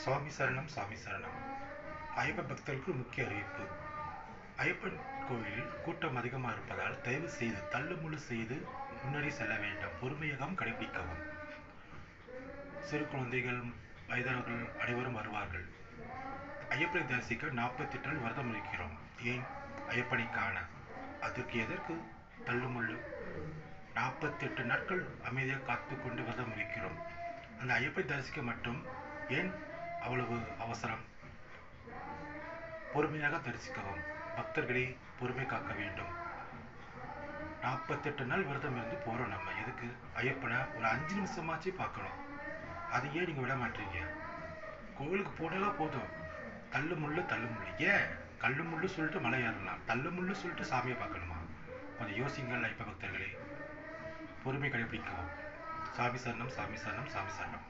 சுவாமி சரணம் சாமி சரணம். ஐயப்ப பக்தர்களுக்கு முக்கிய அறிவிப்பு. ஐயப்பன் கோவிலில் கூட்டம் அதிகமாக இருப்பதால் தயவு செய்து தள்ளுமுள்ளு செய்து முன்னேறி செல்ல வேண்டும். பொறுமையகம் கடைபிடிக்கவும். சிறு குழந்தைகள், வயதானவர்கள் அனைவரும் வருவார்கள். ஐயப்பனை தரிசிக்க 48 நாள் விரதம் இருக்கிறோம். ஏன்? ஐயப்பனை காண. அதற்கு எதற்கு தள்ளுமுள்ளு? 48 நாட்கள் அமைதியாக காத்து கொண்டு விரதம் இருக்கிறோம். அந்த ஐயப்பனை தரிசிக்க மட்டும் ஏன் அவ்வளவு அவசரம்? பொறுமையாக தரிசிக்கவும். பக்தர்களை பொறுமை காக்க வேண்டும். 48 நாள் விரதம் இருந்து போறோம். நம்ம எதுக்கு? ஐயப்பனை ஒரு 5 நிமிஷமாச்சு பார்க்கணும். அது ஏன் நீங்க விட மாட்டீங்க? கோவிலுக்கு போனாலும் போதும், தள்ளு முள்ளு ஏன் கல்லு முள்ளு சொல்லிட்டு மலை ஏறலாம், தள்ளு முள்ளு சொல்லிட்டு சாமியை பார்க்கணுமா? கொஞ்சம் யோசிங்கள் ஐயப்ப பக்தர்களே. பொறுமை கடைபிடிக்கவும். சாமி சரணம் சாமி சரணம் சாமி சரணம்.